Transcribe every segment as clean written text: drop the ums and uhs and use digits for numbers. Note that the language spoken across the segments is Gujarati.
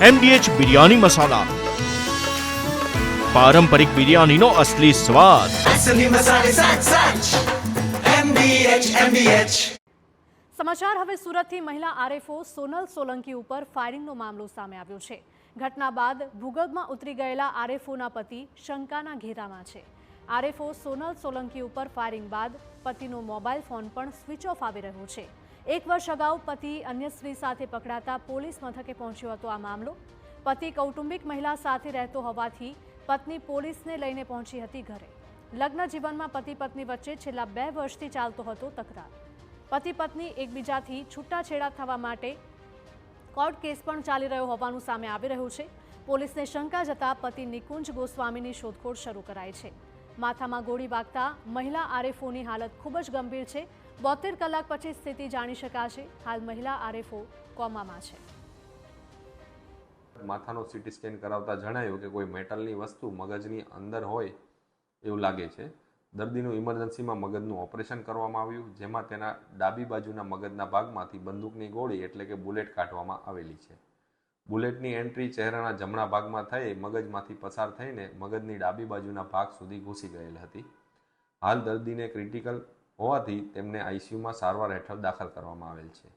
MDH બિરયાની મસાલા, પારંપરિક બિરયાનીનો અસલી સ્વાદ. असली मसाले साथ साथ MDH. સમાચાર હવે સુરતથી. મહિલા આરએફઓ સોનલ સોલંકી ઉપર ફાયરિંગનો મામલો સામે આવ્યો છે. ઘટના બાદ ભૂગર્ભમાં ઉતરી ગયેલા આરએફઓના પતિ શંકાના ઘેરામાં છે. આરએફઓ સોનલ સોલંકી ઉપર ફાયરિંગ બાદ પતિનો મોબાઈલ ફોન પણ સ્વિચ ઓફ આવી રહ્યો છે. 1 વર્ષ અગાઉ પતિ અન્ય સ્ત્રી સાથે પકડાતા પોલીસ મથકે પહોંચ્યો હતો. આ મામલો પતિ કૌટુંબિક મહિલા સાથે રહેતો હોવાથી પત્ની પોલીસને લઈને પહોંચી હતી ઘરે. લગ્ન જીવનમાં પતિ પત્ની વચ્ચે છેલ્લા 2 વર્ષથી ચાલતો હતો તકરાર. પતિ પત્ની એકબીજાથી છૂટાછેડા થવા માટે કોર્ટ કેસ પણ ચાલી રહ્યો હોવાનું સામે આવી રહ્યું છે. પોલીસને શંકા જતા પતિ નિકુંજ ગોસ્વામીની શોધખોળ શરૂ કરાઈ છે. માથામાં ગોળી વાગતા મહિલા આરએફઓની હાલત ખૂબ જ ગંભીર છે. 72 કલાક પછી સ્થિતિ જાણી શકાશે. હાલ મહિલા આરએફઓ કોમામાં છે. માથાનો સીટી સ્કેન કરાવતા જણાયું કે કોઈ મેટલની વસ્તુ મગજની અંદર હોય એવું લાગે છે. દર્દીનું ઇમરજન્સીમાં મગજનું ઓપરેશન કરવામાં આવ્યું, જેમાં તેના ડાબી બાજુના મગજના ભાગમાંથી બંદૂકની ગોળી એટલે કે બુલેટ કાઢવામાં આવેલી છે. બુલેટની એન્ટ્રી ચહેરાના જમણા ભાગમાં થઈ મગજમાંથી પસાર થઈને મગજની ડાબી બાજુના ભાગ સુધી ઘૂસી ગયેલ હતી. હાલ દર્દીને ક્રિટિકલ હોવાથી તેમને આઈસીયુમાં સારવાર હેઠળ દાખલ કરવામાં આવેલ છે.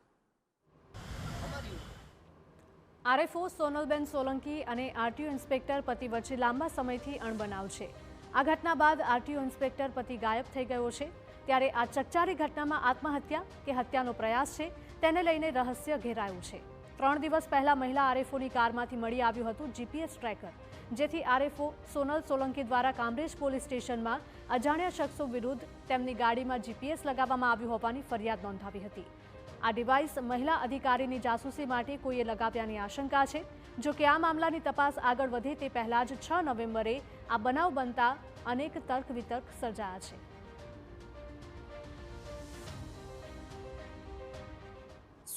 આરએફઓ સોનલબેન સોલંકી અને આરટીઓ ઇન્સ્પેક્ટર પતિ વચ્ચે લાંબા સમયથી અણબનાવ છે. આ ઘટના બાદ આરટીઓ ઇન્સ્પેક્ટર પતિ ગાયબ થઈ ગયો છે. ત્યારે આ ચકચારી ઘટનામાં આત્મહત્યા કે હત્યાનો પ્રયાસ છે તેને લઈને રહસ્ય ઘેરાયું છે. 3 દિવસ પહેલા મહિલા આરએફઓની કારમાંથી મળી આવ્યું હતું જીપીએસ ટ્રેકર, જેથી આરએફઓ સોનલ સોલંકી દ્વારા કામરેજ પોલીસ સ્ટેશનમાં અજાણ્યા શખ્સો વિરુદ્ધ તેમની ગાડીમાં જીપીએસ લગાવવામાં આવ્યું હોવાની ફરિયાદ નોંધાવી હતી. આ ડિવાઇસ મહિલા અધિકારીની જાસૂસી માટે કોઈએ લગાવ્યાની આશંકા છે. જો કે આ મામલાની તપાસ આગળ વધે તે પહેલા જ 6 નવેમ્બરે આ બનાવ બનતા અનેક તર્ક વિતર્ક સર્જાયા છે.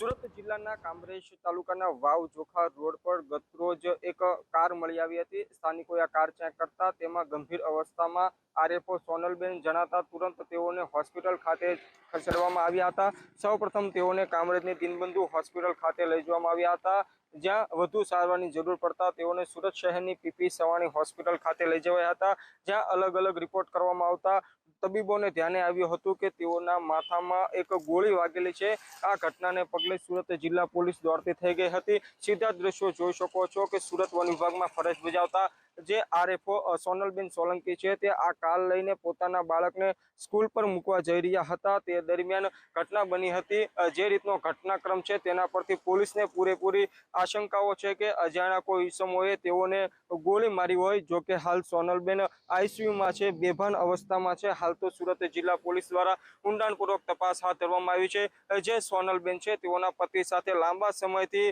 સુરત જિલ્લાના કામરેજ તાલુકાના વાવ જોખા રોડ પર ગતરોજ એક કાર મળી આવી હતી. સ્થાનિકોએ આ કાર ચેક કરતા તેમાં ગંભીર અવસ્થામાં આરએફઓ સોનલબેન જણાતા તુરંત તેઓને હોસ્પિટલ ખાતે ખસેડવામાં આવ્યા હતા. સૌપ્રથમ તેઓને કામરેજની દીનબંધુ હોસ્પિટલ ખાતે લઈ જવામાં આવ્યા હતા, જ્યાં વધુ સારવારની જરૂર પડતા તેઓને સુરત શહેરની પીપી સવાણી હોસ્પિટલ ખાતે લઈ જવાયા હતા, જ્યાં અલગ અલગ રિપોર્ટ કરવામાં આવતા તબીબોને ધ્યાને આવ્યું હતું કે તેઓના માથામાં એક ગોળી વાગેલી છે. આ ઘટનાને પગલે સુરત જિલ્લા પોલીસ દોડતી થઈ ગઈ હતી. સીધા દ્રશ્યો જોઈ શકો છો કે સુરત વન વિભાગમાં ફરજ બજાવતા જે આરએફઓ સોનલબેન સોલંકી છે તે આ કાર લઈને પોતાના બાળકને સ્કૂલ પર મૂકવા જઈ રહ્યા હતા. તે દરમિયાન ઘટના બની હતી. જે રીતનો ઘટનાક્રમ છે તેના પરથી પોલીસને પૂરેપૂરી આશંકાઓ છે કે અજાણ્યા કોઈ ઇસમોએ તેઓને ગોળી મારી હોય. જો કે હાલ સોનલબેન આઈસીયુમાં છે, બેભાન અવસ્થામાં છે. હાલ તો સુરત જિલ્લા પોલીસ દ્વારા ઊંડાણપૂર્વક તપાસ હાથ ધરવામાં આવી છે. જે સોનલબેન છે તેઓના પતિ સાથે લાંબા સમયથી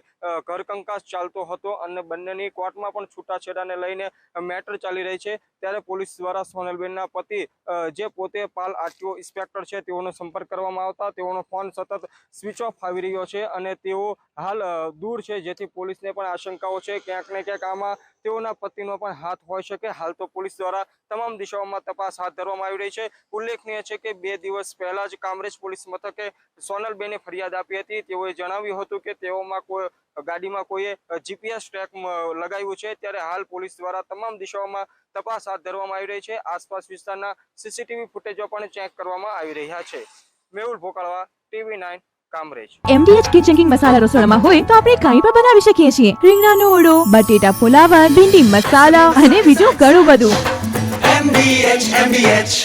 ઘર કંકાસ ચાલતો હતો અને બંનેની કોર્ટમાં પણ છૂટાછેડાને લઈને મેટર ચાલી રહી છે. ત્યારે પોલીસ દ્વારા સોનલબેનના પતિ જે પોતે પાલ આરટીઓ ઇન્સ્પેક્ટર છે તેઓનો સંપર્ક કરવામાં આવતા તેઓનો ફોન સતત સ્વિચ ઓફ આવી રહ્યો છે અને તેઓ હાલ દૂર છે, જેથી પોલીસને પણ આશંકાઓ છે ક્યાંક ને ક્યાંક આમાં તેઓના પતિનો પણ હાથ હોઈ શકે. હાલ તો પોલીસ દ્વારા તમામ દિશાઓમાં તપાસ હાથ ધરવામાં આવી રહી છે. ઉલ્લેખનીય છે કે 2 દિવસ પહેલા જ કામરેજ પોલીસ મથકે સોનલબેને ફરિયાદ આપી હતી. તેઓએ જણાવ્યું હતું કે તેઓમાં કોઈ ગાડીમાં કોઈએ જીપીએસ ટ્રેક લગાવ્યું છે. ત્યારે હાલ પોલીસ દ્વારા તમામ દિશાઓમાં તપાસ હાથ ધરવામાં આવી રહી છે. આસપાસ વિસ્તારના સીસીટીવી ફૂટેજો પણ ચેક કરવામાં આવી રહ્યા છે. Mehul Bhokalwa, TV9 Kamrej. MDH kitchen king masala રસોડામાં હોય તો આપણે કંઈ પણ બનાવી શકીએ છીએ. રીંગણાનો ઓળો, બટેટા ફુલાવર, ભીંડી મસાલા અને બીજું ઘણું બધું. MDH